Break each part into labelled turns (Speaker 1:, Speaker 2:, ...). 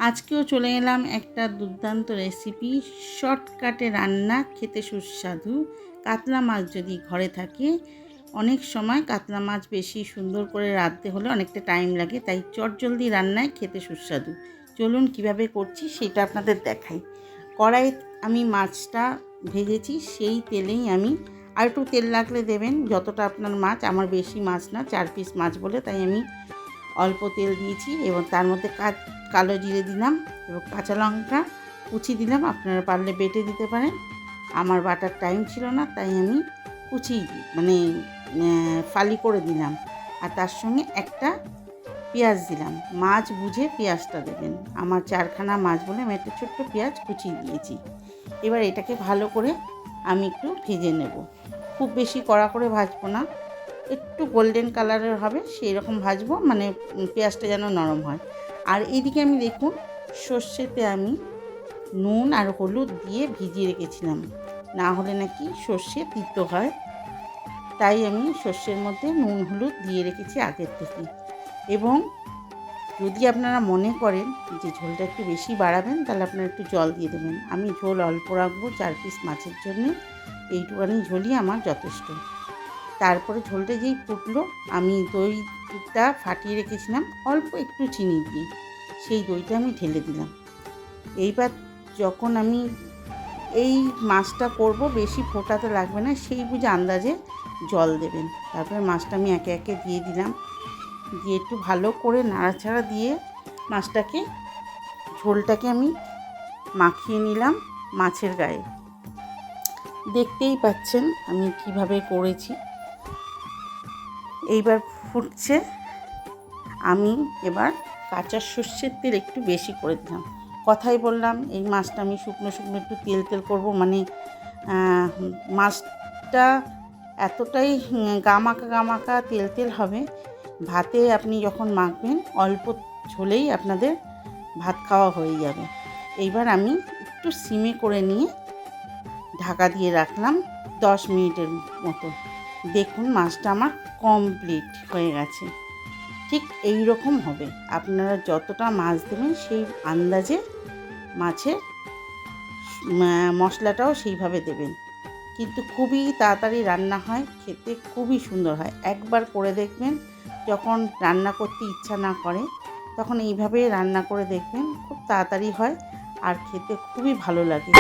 Speaker 1: আজকেও চলে এলাম একটা দুর্দান্ত রেসিপি, শর্টকাটে রান্না, খেতে সুস্বাদু। কাতলা মাছ যদি ঘরে থাকে, অনেক সময় কাতলা মাছ বেশি সুন্দর করে রাঁধতে হলে অনেকটা টাইম লাগে, তাই চটজলদি রান্নায় খেতে সুস্বাদু। চলুন কিভাবে করছি সেটা আপনাদের দেখাই। কড়াইয়ে আমি মাছটা ভেজেছি, সেই তেলেই আমি আর একটু তেল লাগলে দেবেন, যতটা আপনার মাছ। আমার বেশি মাছ না, 4 পিস মাছ বলে, তাই আমি অল্প তেল দিয়েছি এবং তার মধ্যে কালো জিরে দিলাম এবং কাঁচা লঙ্কা কুচি দিলাম। আপনারা পারলে বেটে দিতে পারেন, আমার বাটার টাইম ছিল না তাই আমি কুচি ফালি করে দিলাম। আর তার সঙ্গে একটা পেঁয়াজ দিলাম। মাছ বুঝে পেঁয়াজটা দেবেন, আমার 4খানা মাছ বলে আমি একটা ছোট্ট পেঁয়াজ কুচিয়ে দিয়েছি। এবার এটাকে ভালো করে আমি একটু ভেজে নেব, খুব বেশি কড়া করে ভাজবো না, একটু গোল্ডেন কালারের হবে সেই রকম ভাজবো, মানে পেঁয়াজটা যেন নরম হয়। আর এইদিকে আমি দেখুন সর্ষেতে আমি নুন আর হলুদ দিয়ে ভিজিয়ে রেখেছিলাম, না হলে নাকি সর্ষে তিতো হয়, তাই আমি সর্ষের মধ্যে নুন হলুদ দিয়ে রেখেছি আগের থেকে। এবং যদি আপনারা মনে করেন যে ঝোলটা একটু বেশি বাড়াবেন, তাহলে আপনারা একটু জল দিয়ে দেবেন। আমি ঝোল অল্প রাখবো, 4 পিস মাছের জন্য এইটুখানি ঝোলই আমার যথেষ্ট। তারপরে ঝোলটা যেই ফুটলো, আমি দইটা ফাটিয়ে রেখেছিলাম অল্প একটু চিনি দিয়ে, সেই দইটা আমি ঢেলে দিলাম। এইবার যখন আমি এই মাছটা করব, বেশি ফোটাতে লাগবে না, সেই বুঝে আন্দাজে জল দেবেন। তারপরে মাছটা আমি একে একে দিয়ে দিলাম, দিয়ে একটু ভালো করে নাড়াচাড়া দিয়ে মাছটাকে, ঝোলটাকে আমি মাখিয়ে নিলাম মাছের গায়ে। দেখতেই পাচ্ছেন আমি কিভাবে করেছি। এইবার ফুটছে, আমি এবার কাঁচা সর্ষের তেল একটু বেশি করে দিলাম। কথাই বললাম এই মাছটা আমি শুকনো শুকনো একটু তেল তেল করবো, মানে মাছটা এতটাই গামাকা তেল তেল হবে, ভাতে আপনি যখন মাখবেন অল্প ঝোলেই আপনাদের ভাত খাওয়া হয়ে যাবে। এইবার আমি একটু সিমে করে নিয়ে ঢাকা দিয়ে রাখলাম 10 মিনিটের মতো। দেখুন মাছটা আমার কমপ্লিট হয়ে গেছে। ঠিক এই রকম হবে, আপনারা যতটা মাছ দেবেন সেই আন্দাজে মাছের মশলাটাও সেইভাবে দেবেন। কিন্তু খুবই তাড়াতাড়ি রান্না হয়, খেতে খুবই সুন্দর হয়। একবার করে দেখবেন, যখন রান্না করতে ইচ্ছা না করে তখন এইভাবে রান্না করে দেখবেন, খুব তাড়াতাড়ি হয় আর খেতে খুবই ভালো লাগে।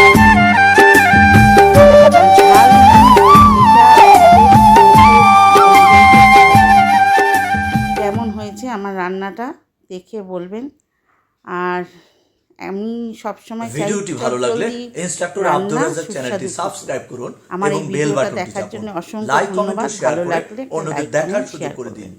Speaker 1: কেমন হয়েছে আমার রান্নাটা দেখে বলবেন। আর আমি সবসময়
Speaker 2: ভিডিওটি ভালো লাগলে ইনস্ট্রাক্টর আব্দুর রাজ্জাক চ্যানেলটি সাবস্ক্রাইব করুন
Speaker 1: আমার
Speaker 2: এবং
Speaker 1: এই
Speaker 2: বেল
Speaker 1: ভিডিওটা
Speaker 2: বাটনটি
Speaker 1: দেখার
Speaker 2: চাপুন।
Speaker 1: জন্য অসংখ্য
Speaker 2: লাইক কমেন্ট
Speaker 1: ধন্যবাদ।
Speaker 2: শেয়ার
Speaker 1: ভালো
Speaker 2: করে
Speaker 1: লাগলে
Speaker 2: অন্যদের দেখার সুযোগ করে দিন।